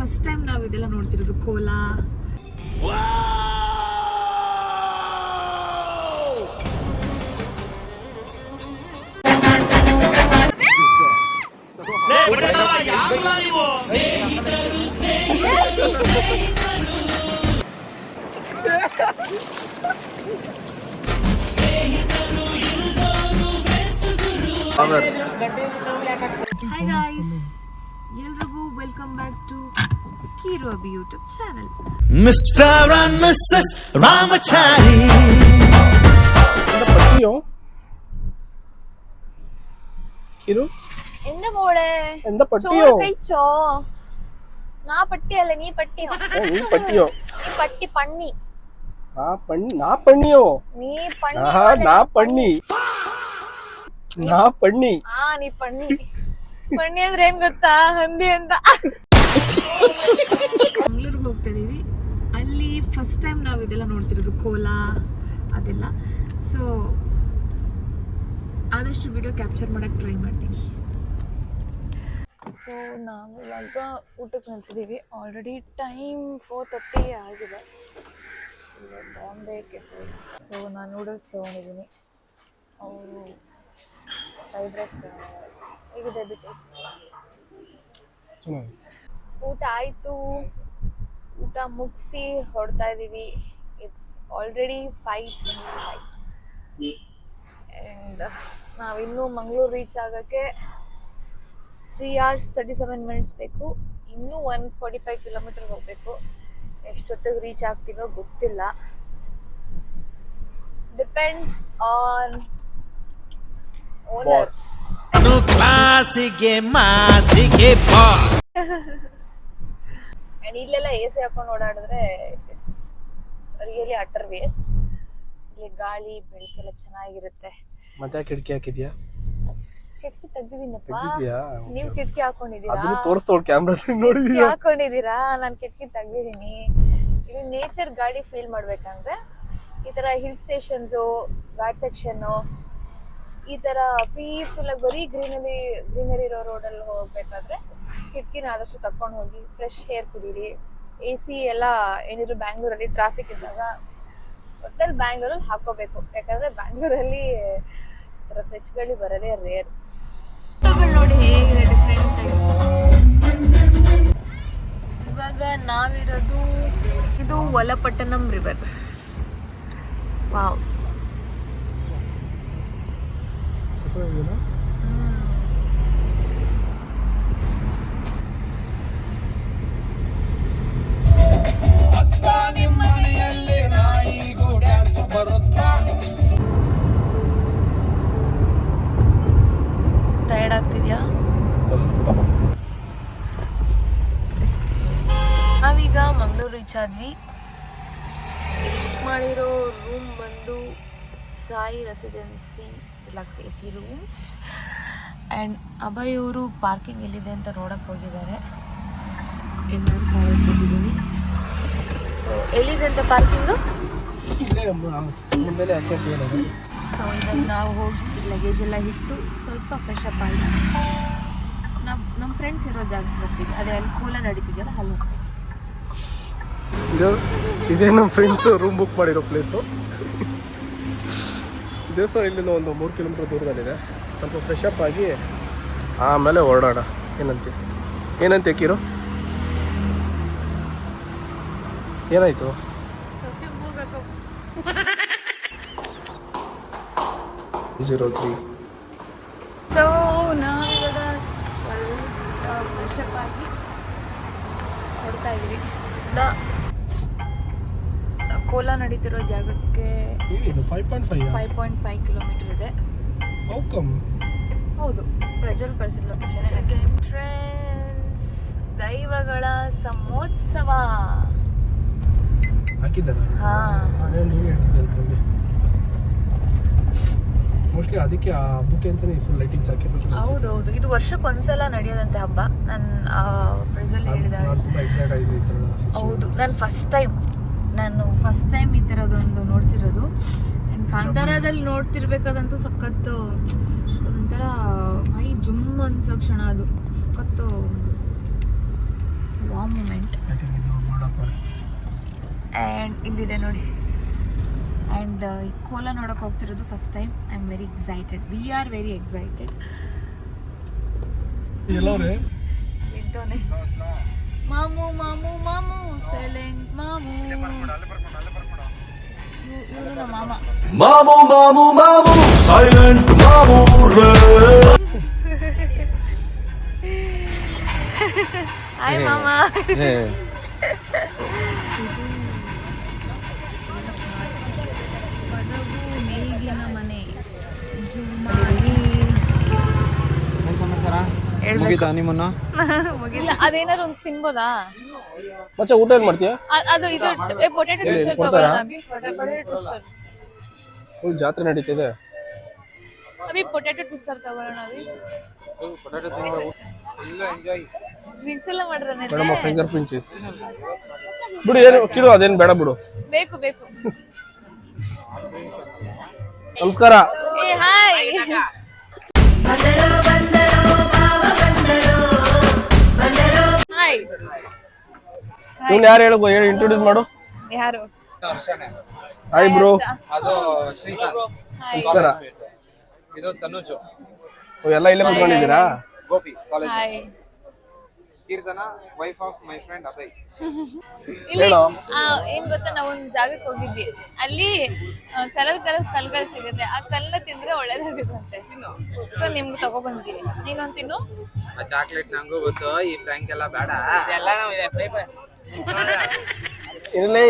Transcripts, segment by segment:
First time ನಾವು ಇದೆಲ್ಲ ನೋಡ್ತಿರೋದು ಕೋಲಾ. ಹಾಯ್ ಗಾಯ್ಸ್, ಎಲ್ರಿಗೂ welcome back to Keeru Abhi YouTube channel. Mister and missus Ramachari. Keeru എന്റെ മോളെ എന്താ പട്ടിയോ? ചോറ് കഴിച്ചോ? നാ പട്ടിയല്ല, നീ പട്ടിയോ? നീ പട്ടിയോ? നീ പട്ടി പണ്ണി. ನಾ ಪಣ್ಣಿಯೋ? ನೀ ಪಣ್ಣಿ. ನಾ ಪಣ್ಣಿ. ನಾ ಪಣ್ಣಿ. ನೀ ಪಣ್ಣಿ. ಪಣ್ಣಿ ಅಂದ್ರೆ ಏನ್ ಗೊತ್ತಾ? ಹಂದಿ ಅಂತ. ಮಂಗಳೂರಿಗೆ ಹೋಗ್ತಾ ಇದೀವಿ. ಅಲ್ಲಿ ಫಸ್ಟ್ ಟೈಮ್ ನಾವು ಇದೆಲ್ಲ ನೋಡ್ತಿರೋದು ಕೋಲಾ ಅದೆಲ್ಲ. ಸೊ ಆದಷ್ಟು ವಿಡಿಯೋ ಕ್ಯಾಪ್ಚರ್ ಮಾಡಕ್ಕೆ ಟ್ರೈ ಮಾಡ್ತೀನಿ. ಸೊ ನಾವು ಇವಾಗ ಊಟಕ್ಕೆ ನಿಲ್ಸಿದ್ದೀವಿ. ಆಲ್ರೆಡಿ ಟೈಮ್ 4:30 ಆಗಿದೆ. ಬಾಂಬೆ ಕೆಫೆ. ಸೊ ನಾನು ನೂಡಲ್ಸ್ ತೊಗೊಂಡಿದ್ದೀನಿ, ಅವರು ಫ್ರೈಡ್ ರೈಸ್ ತೊಗೊಂಡಿದ್ದಾರೆ. ಹೇಗಿದೆ ಅದು ಟೇಸ್ಟ್? ಊಟ ಆಯಿತು. ಊಟ ಮುಗಿಸಿ ಹೊರಡ್ತಾ ಇದ್ದೀವಿ. ಇಟ್ಸ್ ಆಲ್ರೆಡಿ 5:25 ಆ್ಯಂಡ್ ನಾವಿನ್ನೂ ಮಂಗಳೂರು ರೀಚ್ ಆಗೋಕ್ಕೆ 3 hours 37 minutes ಬೇಕು. ಇನ್ನೂ 145 kilometers ಹೋಗಬೇಕು. ಎಷ್ಟೊತ್ತಿಗೆ ರೀಚ್ ಆಗ್ತೀವೋ ಗೊತ್ತಿಲ್ಲ. Depends on owner. ಕ್ಲಾಸಿಗೆ ಮಾಸಿಗೆ ಬಾಸ್. ಆ್ಯಂಡ್ ಇಲ್ಲೆಲ್ಲ AC ಹಾಕೊಂಡು ಓಡಾಡಿದ್ರೆ ಇಟ್ಸ್ ರಿಯಲಿ ಅಟರ್ ವೇಸ್ಟ್. ಇಲ್ಲಿ ಗಾಳಿ ಬೆಳಕೆಲ್ಲ ಚೆನ್ನಾಗಿರುತ್ತೆ. ಮತ್ತೆ ಕಿಟಕಿ ಹಾಕಿದ್ಯಾ? ಕಿಟಕಿ ತೆಗ್ದಿದ್ದೀನಪ್ಪ. ತೆಗ್ದಿದ್ಯಾ? ನೀವು ಕಿಟಕಿ ಹಾಕೊಂಡಿದ್ದೀರಾ? ಅದನ್ನ ತೋರಿಸೋಳು ಕ್ಯಾಮ್ರಾದಲ್ಲಿ ನೋಡಿದೀಯಾ? ಹಾಕೊಂಡಿದ್ದೀರಾ? ನಾನು ಕಿಟಕಿ ತೆಗ್ದಿದ್ದೀನಿ. ಇಲ್ಲಿ ನೇಚರ್ ಗಾಡಿ ಫೀಲ್ ಮಾಡ್ಬೇಕಂದ್ರೆ ಈ ತರ ಹಿಲ್ ಸ್ಟೇಷನ್ಸು, ಘಾಟ್ ಸೆಕ್ಷನ್ನು, ಈ ತರ ಪೀಸ್ಫುಲ್ ಆಗಿ ಬರೀ ಗ್ರೀನರಿ ಇರೋ ರೋಡಲ್ಲಿ ಹೋಗ್ಬೇಕಾದ್ರೆ ಕಿಟಕಿನ ಆದಷ್ಟು ತಕೊಂಡು ಹೋಗಿ ಫ್ರೆಶ್ ಏರ್ ಕುಡೀರಿ. AC ಎಲ್ಲ ಏನಿದ್ರು ಬ್ಯಾಂಗ್ಳೂರಲ್ಲಿ ಟ್ರಾಫಿಕ್ ಇದ್ದಾಗ ಒಟ್ಟಲ್ಲಿ ಬ್ಯಾಂಗ್ಳೂರಲ್ಲಿ ಹಾಕೋಬೇಕು. ಯಾಕಂದ್ರೆ ಬ್ಯಾಂಗ್ಳೂರಲ್ಲಿ ಈ ಥರ ಫ್ರೆಶ್ ಗಾಳಿ ಬರೋದೇ ರೇರ್. ನೋಡಿ ಹೇಗಿದೆ ಡಿಫ್ರೆಂಟ್ ಆಗಿ. ಇವಾಗ ನಾವಿರೋದು ಇದು ವಲಪಟ್ಟಣಂ ರಿವರ್. ವಾವ್, ಟಯರ್ಡ್ ಆಗ್ತಿದ್ಯಾ? ನಾವೀಗ ಮಂಗಳೂರು ರೀಚ್ ಆದ್ವಿ. ಮಾಡಿರೋ ರೂಮ್ ಬಂದು Sai residency deluxe AC rooms. And Abhay ಅವರು ಪಾರ್ಕಿಂಗ್ ಎಲ್ಲಿದೆ ಅಂತ ನೋಡಕ್ಕೆ ಹೋಗಿದ್ದಾರೆ. ಎಲ್ಲರೂ ಕಾಯಕ್ಕೆ ಹೋಗಿದ್ದೀನಿ. ಸೊ ಎಲ್ಲಿದೆ ಅಂತ ಪಾರ್ಕಿಂಗು? ಸೊ ಇವಾಗ ನಾವು ಹೋಗಿ ಲಗೇಜ್ ಎಲ್ಲ ಇಟ್ಟು ಸ್ವಲ್ಪ ಫ್ರೆಶ್ ಅಪ್ ಆಗಿ ನಮ್ಮ ಫ್ರೆಂಡ್ಸ್ ಇರೋ ಜಾಗಕ್ಕೆ ಹೋಗ್ತೀವಿ. ಅದೇ ಅಲ್ಲಿ ಕೋಲಾ ನಡೀತಿದೆಯಲ್ಲ ಅಲ್ಲಿ ಹೋಗ್ತೀವಿ. ಇದೇ ನಮ್ಮ ಫ್ರೆಂಡ್ಸು ರೂಮ್ ಬುಕ್ ಮಾಡಿರೋ ಪ್ಲೇಸು. ದೇವಸ್ಥಾನ ಇಲ್ಲಿಂದ ಒಂದು 3 kilometers ದೂರದಲ್ಲಿದೆ. ಸ್ವಲ್ಪ ಫ್ರೆಶ್ ಅಪ್ ಆಗಿ ಆಮೇಲೆ ಹೊರಡೋಣ. ಏನಂತೆ ಕೀರು? ಏನಾಯಿತು? 03. ಸೊ ನಾವಿವಾಗ ಸ್ವಲ್ಪ ಫ್ರೆಶ್ ಅಪ್ ಆಗಿ ಹೊರಡ್ತಾ ಇದ್ದೀವಿ. ಕೋಲಾ ನಡೀತಿರೋ ಜಾಗಕ್ಕೆ 5.5 kilometers ಇದೆ. ಹೌದು, ಪ್ರಜ್ವಲ್ ಕಳಿಸಿದ ಲೊಕೇಶನ್. ಎಂಟ್ರೆನ್ಸ್ ದೈವಗಳ ಸಮೋತ್ಸವ ಹಾಕಿದ್ದಾರೆ. ಮೋಸ್ಟ್ಲಿ ಅದಕ್ಕೆ ಆ ಹಬ್ಬಕ್ಕೆ ಅಂತಾನೆ ಫುಲ್ ಲೈಟಿಂಗ್ಸ್ ಹಾಕಿರ್ಬೇಕು. ಹೌದೌದು, ಇದು ವರ್ಷಕ್ಕೊಂದ್ಸಲ ನಡೆಯೋದಂತೆ ಹಬ್ಬ. ನಾನು ಪ್ರಜ್ವಲ್ ಹೇಳಿದಾಗ ಹೌದು. ನಾನು ಫಸ್ಟ್ ಟೈಮ್ ಈ ಥರದೊಂದು ನೋಡ್ತಿರೋದು. ಆ್ಯಂಡ್ ಕಾಂತಾರದಲ್ಲಿ ನೋಡ್ತಿರ್ಬೇಕಾದಂತೂ ಸಖತ್ತು ಒಂಥರ ಮೈ ಜುಮ್ ಅನ್ಸೋ ಕ್ಷಣ ಅದು. ಸಖತ್ತು ವಾಮ್ ಮೂಮೆಂಟ್. ಆ್ಯಂಡ್ ಇಲ್ಲಿದೆ ನೋಡಿ. ಆ್ಯಂಡ್ ಈ ಕೋಲ ನೋಡೋಕೆ ಹೋಗ್ತಿರೋದು first time. I am very excited. We are very excited. ಇದ್ದೋನೆ ಮಾಮು ಮಾಮು ಮಾಮು ಸೈಲೆಂಟ್ ಮಾಮು. ಇವರು ನಮ್ಮ ಮಾಮ. ಮಾಮು ಮಾಮು ಮಾಮು ಸೈಲೆಂಟ್ ಮಾಮು ಹಾಯ್ ಮಾಮ. ಪಡಗು ಮೇಗಿನ ಮನೆ. ಮುಗಿತಾ ನಿಮ್ಮನ್ನ? ಮುಗಿಲ್ಲ. ಅದೇನಾದ್ರು ಒಂದು ತಿನ್ಬೋದಾ? ಮಚ್ಚ ಊಟ ಏನ್ ಮಾಡ್ತೀಯಾ? ಅದು ಇದು ಪೊಟ್ಯಾಟೊ ಟ್ವಿಸ್ಟರ್ ಕೊಡ್ತಾರಾ? Potato twister. ಫುಲ್ ಜಾತ್ರೆ ನಡೀತಿದೆ. ಅಭಿ ಪೊಟ್ಯಾಟೊ ಟ್ವಿಸ್ಟರ್ ತಗೊಳ್ಳೋಣ. ಅಭಿ ಮಿಕ್ಸ್ ಎಲ್ಲ ಮಾಡ್ರೆ ಮೇಡಮ್ ಫಿಂಗರ್ ಪ್ರಿಂಟ್ಸ್ ಬಿಡು. ಏನು ಕಿಡು ಅದೇನು ಬೇಡ ಬಿಡು. ಬೇಕು ಬೇಕು. ನಮಸ್ಕಾರ. ಏ ಹಾಯ್. ಹಾಯ್. ಇವ್ನು ಯಾರು ಹೇಳು ಇಂಟ್ರೊಡ್ಯೂಸ್ ಮಾಡು. ಯಾರು? Hi bro. ಅದು ಶ್ರೀಕಾಂತ್. ನಮಸ್ಕಾರ. ಇದು ತನುಜು. ಎಲ್ಲ ಇಲ್ಲೇ ಕೂತ್ಕೊಂಡಿದ್ದೀರಾ? Gopi college. Hi. Keerthana wife of my friend Abhay. ಇಲ್ಲಿ ಏನ್ ಗೊತ್ತಾ, ನಾವೊಂದ್ ಜಾಗಕ್ಕೆ ಹೋಗಿದ್ವಿ. ಅಲ್ಲಿ ಕಲರ್ ಕಲ್ಗಳು ಸಿಗುತ್ತೆ. ಆ ಕಲ್ಲ ತಿಂದ್ರೆ ಒಳ್ಳೇದಾಗುತ್ತಂತೆ. ಸೊ ನಿಮ್ಗೆ ತಗೊಬಂದಿದ್ದೀನಿ. ನೀನೊಂದು ತಿನ್ನು. ಚಾಕ್ಲೇಟ್ ನಂಗೂ ಗೊತ್ತು. ಈ ಫ್ರ್ಯಾಂಕ್ ಎಲ್ಲ ಬೇಡ. ಇರಲೇ.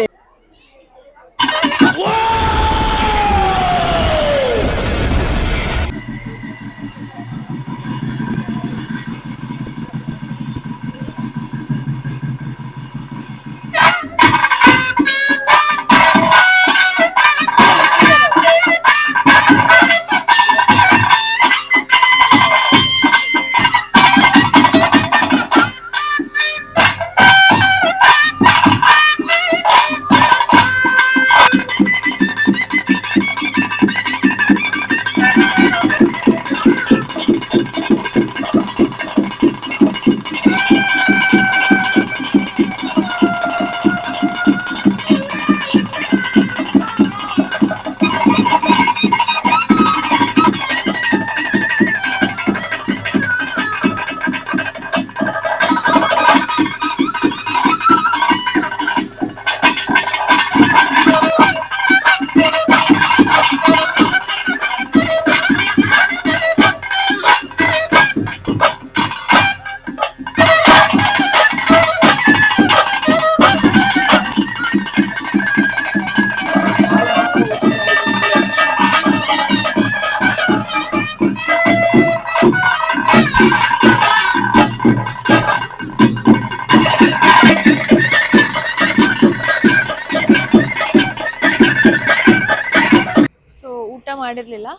ಮಾಡಿರ್ಲಿಲ್ಲ.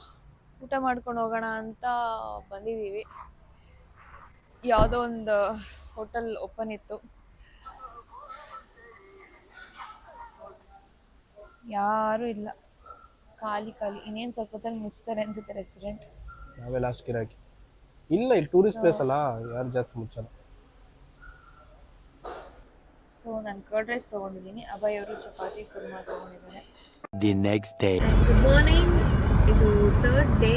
ಊಟ ಮಾಡ್ಕೊಂಡು ಹೋಗೋಣ ಅಂತ ಬಂದಿದ್ದೀವಿ. ಯಾವುದೋ ಒಂದು ಹೋಟೆಲ್ ಓಪನ್ ಇತ್ತು. ಯಾರು ಇಲ್ಲ, ಖಾಲಿ ಖಾಲಿ. ಇನ್ನೇನು ಸ್ವಲ್ಪ ಹೊತ್ತಲ್ಲಿ ಮುಚ್ತಾರೆ ಅನ್ಸುತ್ತೆ ರೆಸ್ಟೋರೆಂಟ್. ನಾವೇ ಲಾಸ್ಟ್ ಗಿರಾಕಿ. ಇಲ್ಲ, ಇಲ್ಲಿ ಟೂರಿಸ್ಟ್ ಪ್ಲೇಸ್ ಅಲ್ಲ, ಯಾರು ಜಾಸ್ತಿ ಮುಚ್ಚಲ್ಲ. ಸೊ ನಾನು ಕರ್ಡ್ ರೈಸ್ ತೊಗೊಂಡಿದ್ದೀನಿ. ಅಭಯ್ ಅವರು ಚಪಾತಿ ಕುರ್ಮಾ ತೊಗೊಂಡಿದ್ದಾರೆ. The next day. Good morning. ಇದು 3rd ಡೇ.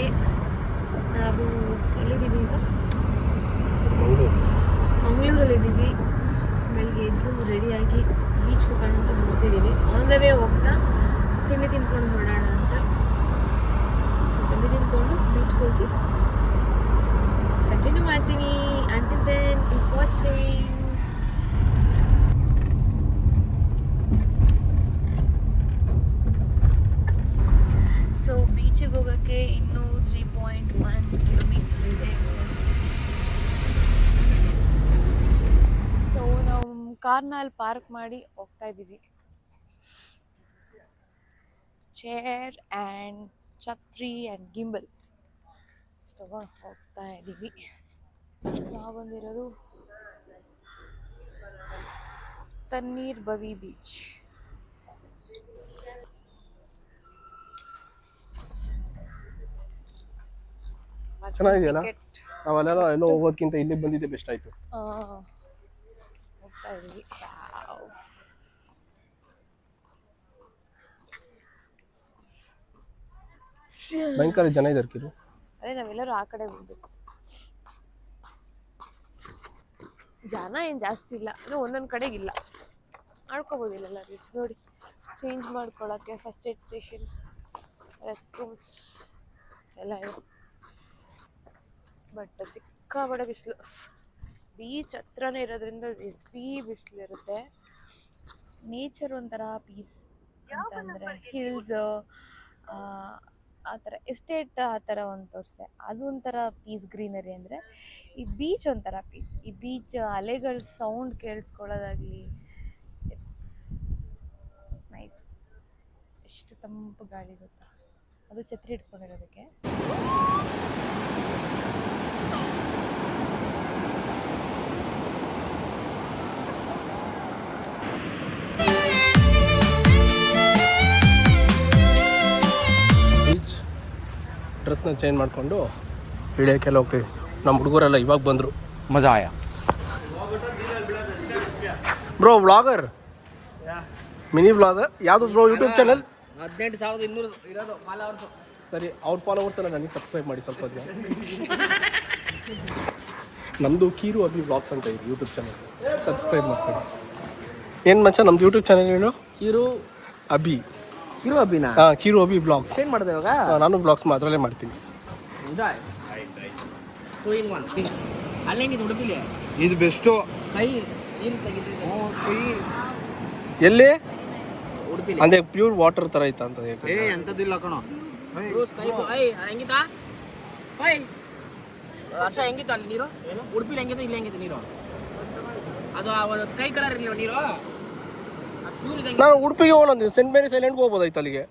ನಾವು ಎಲ್ಲಿದ್ದೀವಿ ಈಗ? ಮಂಗಳೂರಲ್ಲಿದ್ದೀವಿ. ಬೆಳಿಗ್ಗೆ ಎದ್ದು ರೆಡಿಯಾಗಿ ಬೀಚ್ ಹೋಗೋಣ ಅಂತ ಹೋಗ್ತಿದ್ದೀವಿ. ಆನ್ ದ ವೇ ಹೋಗ್ತಾ ತಿಂಡಿ ತಿಂದ್ಕೊಂಡು ಹೊರಡೋಣ ಅಂತ. ತಿಂಡಿ ತಿಂದ್ಕೊಂಡು ಬೀಚ್ಗೆ ಹೋಗಿ ಕಂಟಿನ್ಯೂ ಮಾಡ್ತೀನಿ. Until then keep watching. So ಬೀಚಿಗೆ ಹೋಗೋಕ್ಕೆ ಇನ್ನೂ 3.1 ಕಿಲೋಮೀಟರ್ ಇದೆ. ಸೊ ನಾವು ಕಾರ್ನ ಅಲ್ಲಿ ಪಾರ್ಕ್ ಮಾಡಿ ಹೋಗ್ತಾ ಇದ್ದೀವಿ. ಚೇರ್ ಆ್ಯಂಡ್ ಛತ್ರಿ ಆ್ಯಂಡ್ ಗಿಂಬಲ್ ತಗೊಂಡು ಹೋಗ್ತಾ ಇದ್ದೀವಿ. ನಾವು ಬಂದಿರೋದು ತಣ್ಣೀರ್ ಬವಿ ಬೀಚ್. ಚೆನ್ನಾಗಿದೆಯಲ್ಲ? ನಾವೆಲ್ಲ ಎಲ್ಲೋ ಹೋಗೋದಕ್ಕಿಂತ ಇಲ್ಲಿ ಬಂದಿದ್ದೆ ಬೆಸ್ಟ್ ಆಯ್ತು. ಹೋಗ್ತಾ ಇದ್ದೀವಿ. ಭಯಂಕರ ಜನ ಇದ್ದಾರೆ ಕಿರು. ಅದೇ ನಾವೆಲ್ಲರೂ ಆ ಕಡೆ ಹೋಗ್ಬೇಕು. ಜನ ಏನು ಜಾಸ್ತಿ ಇಲ್ಲ, ಇನ್ನೂ ಒಂದೊಂದು ಕಡೆಗಿಲ್ಲ, ಮಾಡ್ಕೋಬೋದಿಲ್ಲ ನೋಡಿ. ಚೇಂಜ್ ಮಾಡ್ಕೊಳ್ಳೋಕ್ಕೆ first aid station, rest rooms ಎಲ್ಲ ಇದೆ. ಬಟ್ ಸಿಕ್ಕಾಬಡೆ ಬಿಸಿಲು, ಬೀಚ್ ಹತ್ರನೇ ಇರೋದ್ರಿಂದ ಹೆವಿ ಬಿಸಿಲಿರುತ್ತೆ. ನೇಚರ್ ಒಂಥರ ಪೀಸ್ ಅಂತಂದರೆ ಹಿಲ್ಸ್ ಆ ಥರ ಎಸ್ಟೇಟ್ ಆ ಥರ ಒಂದು ತೋರಿಸಿದೆ, ಅದು ಒಂಥರ ಪೀಸ್ ಗ್ರೀನರಿ. ಅಂದರೆ ಈ ಬೀಚ್ ಒಂಥರ ಪೀಸ್. ಈ ಬೀಚ್ ಅಲೆಗಳ ಸೌಂಡ್ ಕೇಳಿಸ್ಕೊಳ್ಳೋದಾಗಲಿ, ಇಟ್ಸ್ ನೈಸ್. ಎಷ್ಟು ತಂಪು ಗಾಳಿ ಗೊತ್ತಾ, ಅದು ಛತ್ರಿ ಇಟ್ಕೊಂಡಿರೋದಕ್ಕೆ. ಬೀಚ್ ಡ್ರೆಸ್ನ ಚೇಂಜ್ ಮಾಡಿಕೊಂಡು ಇಳಿಯೋಕ್ಕೆಲ್ಲ ಹೋಗ್ತೀವಿ. ನಮ್ಮ ಹುಡುಗರೆಲ್ಲ ಇವಾಗ ಬಂದರು. ಮಜಾ ಆಯಾ ಬ್ರೋ ವ್ಲಾಗರ್, ಮಿನಿ ವ್ಲಾಗರ್ ಯಾವುದು ಬ್ರೋ? ಯೂಟ್ಯೂಬ್ ಚಾನಲ್ 18,200 ಇರೋದು ಫಾಲೋವರ್ಸು. ಸರಿ, ಅವ್ರ ಫಾಲೋವರ್ಸ್ ಎಲ್ಲ ನನಗೆ ಸಬ್ಸ್ಕ್ರೈಬ್ ಮಾಡಿ ಸ್ವಲ್ಪ ಜನ. ನಮ್ಮದು ಕೀರು ಅಭಿ ವ್ಲಾಗ್ಸ್ ಅಂತ ಇದೆ ಯೂಟ್ಯೂಬ್ ಚಾನಲ್, ಸಬ್ಸ್ಕ್ರೈಬ್ ಮಾಡ್ತೀನಿ. ಏನು ಮಚ್ಚ ನಮ್ದು ಯೂಟ್ಯೂಬ್ ಚಾನಲ್ ಏನು? ಕಿರು ಅಭಿ. ಅಭಿನಾ? ಹಾಂ, ಕೀರು ಅಭಿ ಬ್ಲಾಗ್ಸ್. ಏನು ಮಾಡಿದೆ ಇವಾಗ? ನಾನು ಬ್ಲಾಗ್ಸ್ ಅದರಲ್ಲೇ ಮಾಡ್ತೀನಿ. ಅಲ್ಲೇಂಗಿದೆ ಉಡುಪಿಲಿ, ಇದು ಬೆಸ್ಟು. ಕೈ ನೀರು ತೆಗಿತಿದ್ದೆ ಎಲ್ಲಿ? ಉಡುಪಿಲಿ. ಅಂದರೆ ಪ್ಯೂರ್ ವಾಟರ್ ಥರ ಐತಾ ಅಂತ ಹೇಳ್ತಾರೆ. ಎಂಥದ್ದಿಲ್ಲ ಕಣೋ. ಹೆಂಗಿತ್ತಾ ವರ್ಷ ಹೆಂಗಿತ್ತು ಅಲ್ಲಿ ನೀರು? ಉಡುಪಿಲಿ ಹೆಂಗಿತ್ತು, ಇಲ್ಲಿ ಹೆಂಗಿತ್ತು ನೀರು? ಅದು ಸ್ಕೈ ಕಲರ್ ಇರಲಿಲ್ಲ ನೀರು, ಪ್ಯೂರ್ ಇದೆ. ನಾನು ಉಡುಪಿಗೆ ಹೋಗೋಣ, ಸೆಂಟ್ ಮೇರಿ ಸೈಲೆಂಟ್ಗೆ ಹೋಗ್ಬೋದಾಯ್ತು ಅಲ್ಲಿಗೆ.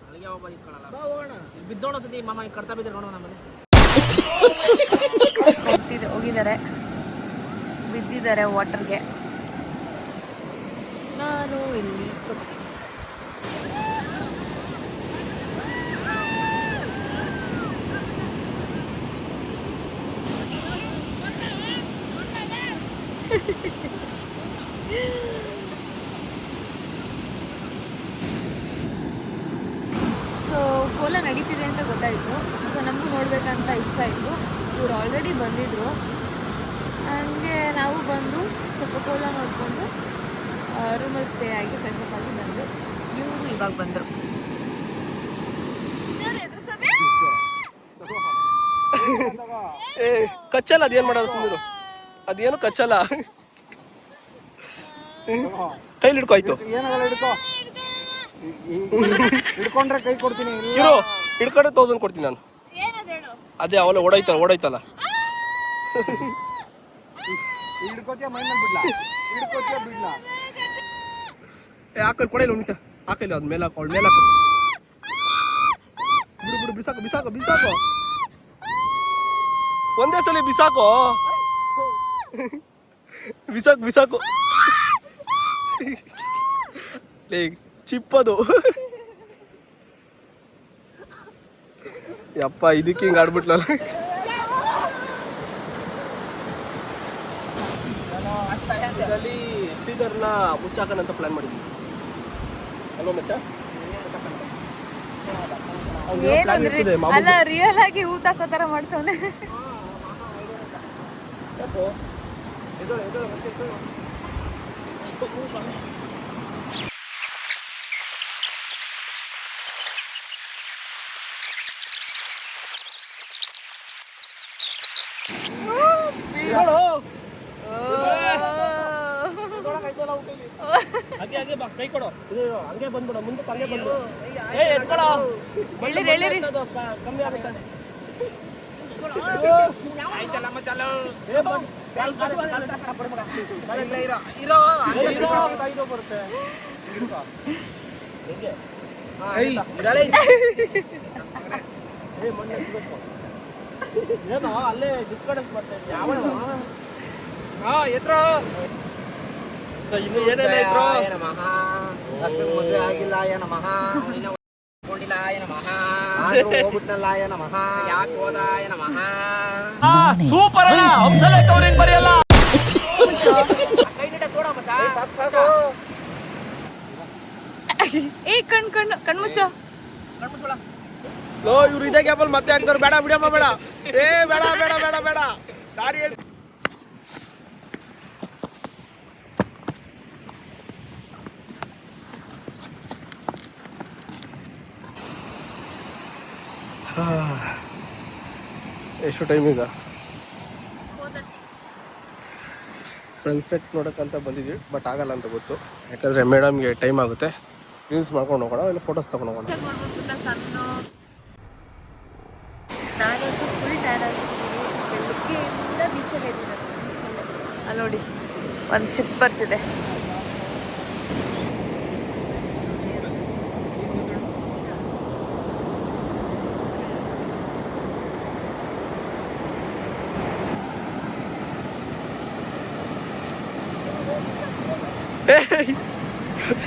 ಅಲ್ಲಿಗೆ ಹೋಗ್ಬೋದು, ಇಟ್ಕೊಳ್ಳಲ್ಲ. ಬಿದ್ದೋಣ ಸತಿ ಮಾಮ ಕಡ್ತಾ ಬಿದ್ದರೆ ನೋಡೋಣ ನಮ್ಮನೆ. ಹೋಗಿದ್ದಾರೆ, ಬಿದ್ದಿದ್ದಾರೆ ವಾಟರ್ಗೆ. ನಾನು ಇಲ್ಲಿ ಕೂತ್ತೀನಿ. ಸೊ ಕೋಲ ನಡೀತಿದೆ ಅಂತ ಗೊತ್ತಾಯಿತು. ಸೊ ನಮಗೂ ನೋಡಬೇಕಂತ ಇಷ್ಟ ಆಯಿತು. ಇವ್ರು ಆಲ್ರೆಡಿ ಬಂದಿದ್ರು, ಹಂಗೆ ನಾವು ಬಂದು ಸ್ವಲ್ಪ ಕೋಲ ನೋಡಿಕೊಂಡು ರೂಮಲ್ಲಿ ಸ್ಟೇ ಆಗಿ ಫ್ರೆಶ್ ಅಪ್ ಆಗಿ ಬಂದು ಇವರು ಇವಾಗ ಬಂದರು. ಏ ಕಚ್ಚಲ್ಲ, ಅದೇನು ಮಾಡೋದು ಸುಮ್ಮನೆ, ಅದೇನು ಕಚ್ಚಲ್ಲ. ಕೈಲಿ ಹಿಡ್ಕೊ, ಏನಾಗಲ್ಲ, ಹಿಡ್ಕೋ. ಹಿಡ್ಕೊಂಡ್ರೆ ಕೈ ಕೊಡ್ತೀನಿ. ಇರು, ಹಿಡ್ಕೊಂಡ್ರೆ 1000 ಕೊಡ್ತೀನಿ ನಾನು. ಅದೇ ಅವಲ್ಲ ಓಡಾಯ್ತಲ್ಲ. ಹಿಡ್ಕೋತಿಯ ಮೈ ಮೇಲೆ ಬಿಡ್ಲಾ? ಹಿಡ್ಕೋತಿಯ ಬಿಡ್ಲಾ? ಹಾಕಲ್ ಕೊಡಿಲ್ಲ, ಒಂದು ನಿಮಿಷ ಹಾಕಲ್ಲ, ಅದು ಮೇಲೆ ಹಾಕೋ, ಮೇಲೆ ಹಾಕೋ. ಬಿಡು ಬಿಸಾಕೋ. ಒಂದೇ ಸಲ ಬಿಸಾಕೋ. ಬಿಸಾಕು ಲೇ ಚಿಪ್ಪದು. ಯಪ್ಪ, ಇದಕ್ಕೆ ಹಿಂಗೆ ಆಡ್ಬಿಟ್ಲಲ್ಲ. ಇದರಲ್ಲಿ ಶ್ರೀಧರ್ನ ಮುಚ್ಚಾಕನಂತ ಪ್ಲಾನ್ ಮಾಡಿದ್ವಿ. ಅಲ್ವಾ ಮಚ್ಚ? ಅಲ್ಲ, ರಿಯಲ್ ಆಗಿ ಊಟ ಹಾಕೋ ಥರ ಮಾಡ್ತಾವನೆ. ಹಾಗೆ ಬಾ, ಕೈ ಕೊಡು. ಹಂಗೆ ಬಂದ್ಬಿಡು, ಮುಂದಕ್ಕೆ ಹಂಗೆ ಬಂದ್ಬಿಡು. ಎಳ್ಳಿರಿ ಕಮ್ಮಿ ಆಗುತ್ತೆ. ಬರುತ್ತೆ. ಏನೋ ಅಲ್ಲೇ ಡಿಸ್ಕಡೆನ್ಸ್ ಬರ್ತದೆ. ಇನ್ನು ಏನೇನ ಇದ್ರು ಮದುವೆ ಆಗಿಲ್ಲ ಏನ ಮಹಾ ಕೊಂಡಿಲ್ಲ ಏನ ಮಹಾ ಆದ್ರೂ ಹೋಗ್ಬಿಟ್ನಲ್ಲ ಏನ ಮಹಾ ಯಾಕೆ ಹೋದ ಏನ ಮಹಾ. ಸೂಪರ್ ಅಣ್ಣ, ಹಂಸಲೇಖ ಅವ್ರು ಹೆಂಗ್ ಬರೆಯಲ್ಲ. ಕೈ ನೀಟ ತೋಡ ಮಚ್ಚ. ಏ ಕಣ್ಮುಚ್ಚ. ಲೋ ಇವ್ರು ಇದೇ ಗ್ಯಾಪಲ್ಲಿ ಮತ್ತೆ ಹಾಕ್ತಾರೆ. ಬೇಡ ಬಿಡಮ್ಮ ಬೇಡ. ಏ ಬೇಡ ಬೇಡ ಬೇಡ ಬೇಡ ದಾರಿ ಎಷ್ಟು ಟೈಮ್ ಈಗ? ಸನ್ಸೆಟ್ ನೋಡೋಕ್ಕಂತ ಬಂದಿದ್ವಿ, ಬಟ್ ಆಗಲ್ಲ ಅಂತ ಗೊತ್ತು. ಯಾಕಂದರೆ ಮೇಡಮ್ಗೆ ಟೈಮ್ ಆಗುತ್ತೆ. ರೀಲ್ಸ್ ಮಾಡ್ಕೊಂಡು ಹೋಗೋಣ, ಇಲ್ಲ ಫೋಟೋಸ್ ತೊಗೊಂಡು ಹೋಗೋಣ. ಸಣ್ಣ ನಾನಂತೂ ಫುಲ್ ಟ್ಯಾನ್ ಆಗಿದ್ದೀನಿ. ಬೆಳಗ್ಗೆಯಿಂದ ಬೀಚಲ್ಲಿ ಇದ್ದೀನಿ. ಅಲ್ಲಿ ನೋಡಿ ಒಂದು ಶಿಪ್ ಬರ್ತಿದೆ.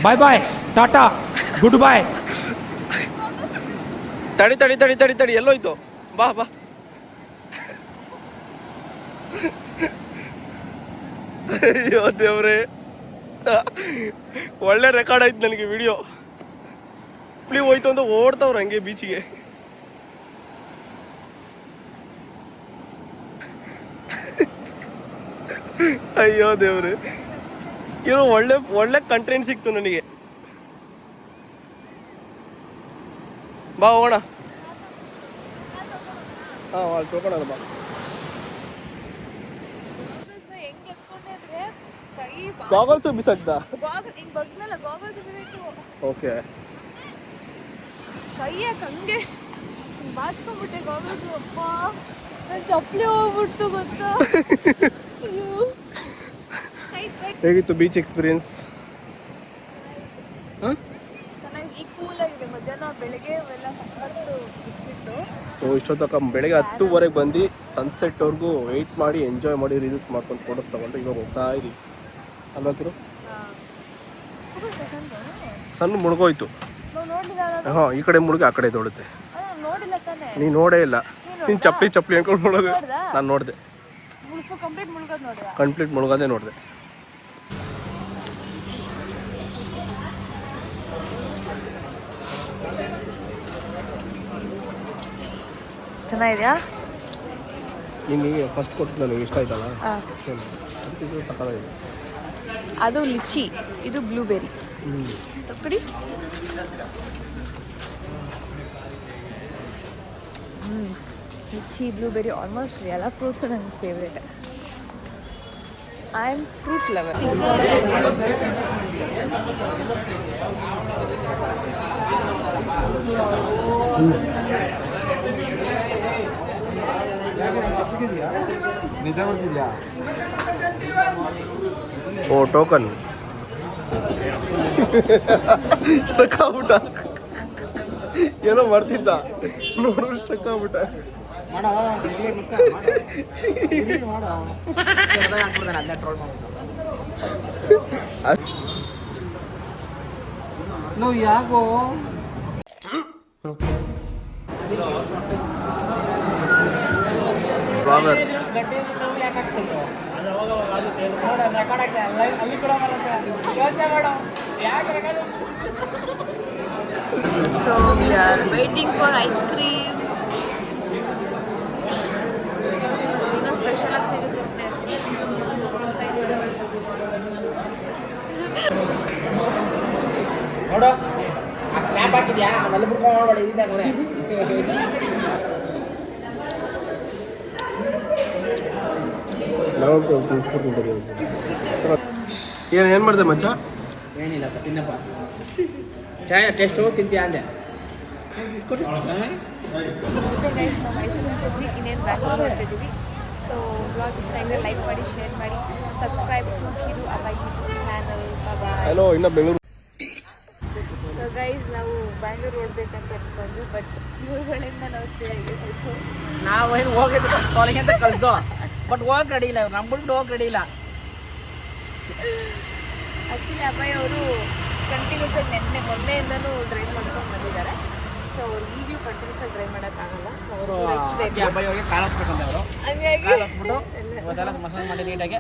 ಬಾಯ್ ಬಾಯ್ ಟಾಟಾ ಗುಡ್ ಬಾಯ್. ತಡಿ ತಡಿ ತಡಿ ತಡಿ ತಡಿ ಎಲ್ಲೋಯ್ತು? ಬಾ ಬಾ. ಅಯ್ಯೋ ದೇವ್ರೆ, ಒಳ್ಳೆ ರೆಕಾರ್ಡ್ ಆಯ್ತು ನನಗೆ ವಿಡಿಯೋ. ಹುಳಿ ಹೋಯ್ತು ಅಂತ ಓಡ್ತಾವ್ರು ಹಂಗೆ ಬೀಚಿಗೆ. ಅಯ್ಯೋ ದೇವ್ರೆ, ಇರೋ ಒಳ್ಳೆ ಒಳ್ಳೆ ಕಂಟೆಂಟ್ ಸಿಕ್ತು ನನಗೆ. ಬಾ ಹೋಗೋಣ. ಹಾಂ ಅಲ್ಲಿ ತೊಗೊಳೋಣ ಬಾ. ಗಾಗಲ್ಸ್ ಬಿಸಾಕ್ದ? ಓಕೆ. ಕೈಯಾಕ ಹಂಗೆ ಬಾಚ್ಕೊಂಡ್ಬಿಟ್ಟೆ ಗಾಗಲ್ಸ್. ಅಪ್ಪ ನನ್ನ ಚಪ್ಪಲಿ ಹೋಗ್ಬಿಡ್ತು ಗೊತ್ತಾ. ಹೇಗಿತ್ತು ಬೀಚ್ ಎಕ್ಸ್ಪೀರಿಯನ್ಸ್? ಚೆನ್ನಾಗಿ ಕೂಲ್ ಆಗಿದೆ. ಮಧ್ಯಾಹ್ನ ಬೆಳಗ್ಗೆ ಎಲ್ಲ ಸಕ್ಕತ್ತು ಬಿಸ್ಕಿತ್ತು. ಸೊ ಇಷ್ಟೊತ್ತಕ ಬೆಳಗ್ಗೆ 10:30 ಬಂದು ಸನ್ಸೆಟ್ವರೆಗೂ ವೆಯ್ಟ್ ಮಾಡಿ ಎಂಜಾಯ್ ಮಾಡಿ ರೀಲ್ಸ್ ಮಾಡ್ಕೊಂಡು ಫೋಟೋಸ್ ತೊಗೊಂಡು ಇವಾಗ ಹೋಗ್ತಾ ಇದೀವಿ. ಅಲ್ವಾ ಕಿರು? ಸಣ್ಣ ಮುಳುಗೋಯ್ತು. ಹಾಂ, ಈ ಕಡೆ ಮುಳುಗಿ ಆ ಕಡೆ ದೊಡುತ್ತೆ. ನೋಡಿಲ್ಲ ತಾನೆ? ನೀನು ನೋಡೇ ಇಲ್ಲ. ನೀನು ಚಪ್ಪಲಿ ಅನ್ಕೊಂಡು ನೋಡೋದು. ನಾನು ನೋಡಿದೆ. ಕಂಪ್ಲೀಟ್ ಮುಳುಗೋದೇ ನೋಡಿದೆ. ಚೆನ್ನಾಗಿದೆಯಾ? ನಿಮಗೆ ಫಸ್ಟ್ ಕೊಟ್ಟು ನನಗೆ ಇಷ್ಟ ಆಯ್ತಲ್ಲ, ಅದಕ್ಕೆ ಸಕ್ಕತ್ತಾಗಿದೆ. ಅದು ಲಿಚಿ, ಇದು ಬ್ಲೂಬೆರಿ. ತಕ್ಕಡಿ ಲಿಚಿ ಬ್ಲೂಬೆರಿ ಆಲ್ಮೋಸ್ಟ್ ಎಲ್ಲ ಫ್ರೂಟ್ಸ್ ನನಗೆ favourite. I am fruit lover. ಓ ಟೋಕನ್ ಸ್ಟ್ರಕ್ ಆಗ್ಬಿಟ್ಟ. ಏನೋ ಮಾಡ್ತಿದ್ದ, ನೋಡು ಸ್ಟ್ರಕ್ ಆಗ್ಬಿಟ್ಟ. ನಾವು ಯಾಕೋ flower So we are waiting for ice cream. ಏನೋ ಸ್ಪೆಷಲ್ ಆಗಿ ಸಿಗುತ್ತೆ. ನೋಡು ಆ ಸ್ನ್ಯಾಪ್ ಹಾಕಿದ್ಯಾ? ಅವೆಲ್ಲ ಬಿಡ್ಕೊಂಡು ಇದ್ದಿದ್ದಾಗ ನಾವಂತೂ ತಿನ್ಸ್ಬಿಡ್ತೀನಿ. ಏನು ಮಾಡಿದೆ ಮಚ್ಚ? ಏನಿಲ್ಲಪ್ಪ, ತಿನ್ನಪ್ಪ. ಚಾಯ ಟೇಸ್ಟು ತಿಂತೀಯ ಅಂದೆ. ಅಷ್ಟೇ ಗೈಸ್, ನಾವು ಮೈಸೂರು ಹೊಂಟಿದ್ವಿ, ಇನ್ನೇನು ಬ್ಯಾಂಗ್ಳೂರು ಹೊಂಟಿದ್ವಿ. ಸೊ ಬ್ಲಾಗ್ ಇಷ್ಟ ಆಗಿದ್ರೆ ಲೈಕ್ ಮಾಡಿ, ಶೇರ್ ಮಾಡಿ, ಸಬ್ಸ್ಕ್ರೈಬ್ ಟು ಕಿರು ಅಬಾಯ್ ಯೂಟ್ಯೂಬ್ ಚಾನಲ್. ಬಾಯ್. ಹಲೋ, ಇನ್ನು ಬೆಂಗಳೂರು. ಸೊ ಗೈಸ್, ನಾವು ಬ್ಯಾಂಗ್ಳೂರು ಓಡಬೇಕಂತ ಅನ್ಕೊಂಡ್ವಿ, ಬಟ್ ಇವುಗಳಿಂದ ನಾವು ಸ್ಟೇ ಆಗಿರ್ಬೇಕು. ನಾವು ಏನು ಹೋಗಿದ್ದು ಕಾಲೇಜ್ ಅಂತ ಕಳಿಸ್ದೋ, ಬಟ್ ಹೋಗಕ್ಕೆ ರೆಡಿ ಇಲ್ಲ. ಇವ್ರು ನಮ್ಬಿಟ್ಟು ಹೋಗಕ್ಕೆ ರೆಡಿ ಇಲ್ಲ. ಆ್ಯಕ್ಚುಲಿ ಅಭಯ್ ಅವರು ಕಂಟಿನ್ಯೂಸ್ ಆಗಿ ಮೊನ್ನೆಯಿಂದನೂ ಡ್ರೈವ್ ಮಾಡ್ಕೊಂಡು ಬಂದಿದ್ದಾರೆ. ಸೊ ಅವ್ರು ಈಗಲೂ ಕಂಟಿನ್ಯೂಸ್ ಆಗಿ ಡ್ರೈವ್ ಮಾಡೋಕ್ಕಾಗಲ್ಲ. ಸೊ ಅವರು ರೆಸ್ಟ್ ಬೇಕು. ಹೋಗಿ ಕಾಲು ಹಾಕ್ಬೇಕಂದ್ರೆ ಅವರು ಹಂಗಾಗಿ ಹಾಕ್ಬಿಟ್ಟು ಇವತ್ತೆಲ್ಲ ಮಸಾಲೆ ಮಾಡಿ ನೀಟಾಗಿ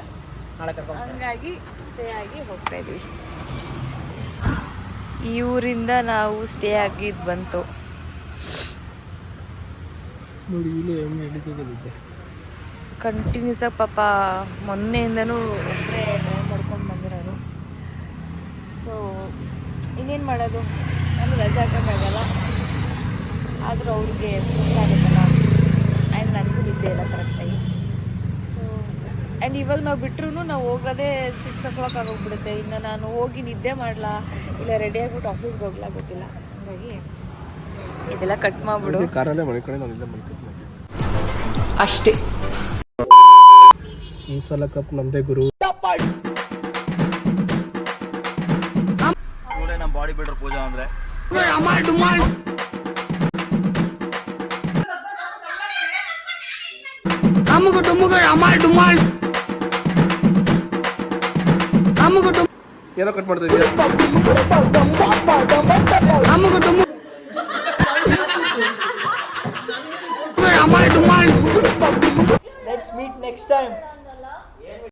ನಾಳೆ ಕರ್ಕೊಂಡು ಹಂಗಾಗಿ ಸ್ಟೇ ಆಗಿ ಹೋಗ್ತಾ ಇದ್ವಿ. ಈ ಊರಿಂದ ನಾವು ಸ್ಟೇ ಆಗಿದ್ದು ಬಂತು. ನೋಡಿ ಇಲ್ಲಿ ಹೆಂಗೆ ಹಿಡಿತಿದ್ದೆ. ಕಂಟಿನ್ಯೂಸ್ ಆಗಿ ಪಾಪ ಮೊನ್ನೆಯಿಂದನೂ ಒಬ್ಬರೇ ಡ್ರೈವ್ ಮಾಡ್ಕೊಂಡು ಬಂದಿರೋದು. ಸೊ ಇನ್ನೇನು ಮಾಡೋದು, ನಾನು ರಜೆ ಹಾಕೋಕ್ಕಾಗಲ್ಲ, ಆದರೂ ಅವ್ರಿಗೆ ಸ್ಟ್ರೆಸ್ ಆಗುತ್ತಲ್ಲ, ಆ್ಯಂಡ್ ನನಗೂ ನಿದ್ದೆ ಇಲ್ಲ ಕರೆಕ್ಟಾಗಿ. ಸೊ ಆ್ಯಂಡ್ ಇವಾಗ ನಾವು ಬಿಟ್ರೂ ನಾವು ಹೋಗೋದೇ 6 o'clock ಆಗೋಗ್ಬಿಡುತ್ತೆ. ಇನ್ನು ನಾನು ಹೋಗಿ ನಿದ್ದೆ ಮಾಡಲಾ ಇಲ್ಲ ರೆಡಿ ಆಗಿಬಿಟ್ಟು ಆಫೀಸ್ಗೆ ಹೋಗ್ಲಾ ಗೊತ್ತಿಲ್ಲ. ಹಾಗಾಗಿ ಇದೆಲ್ಲ ಕಟ್ ಮಾಡಿಬಿಡು. ಕಾರಲ್ಲೇ ಮನೆ ಕಡೆ ನಾನು ಇಲ್ಲೇ ಮಲ್ಕೊತೀನಿ ಅಷ್ಟೇ. ಈ ಸಲ ಕಪ್ ನಮ್ಮದೇ ಗುರು. ನಮ್ಮ ಬಾಡಿ ಬಿಲ್ಡರ್ ಪೂಜಾ ಅಂದ್ರೆ ಏನೋ ಕಟ್ ಮಾಡ್ತಾ ಇದೀಯ? Let's meet next time.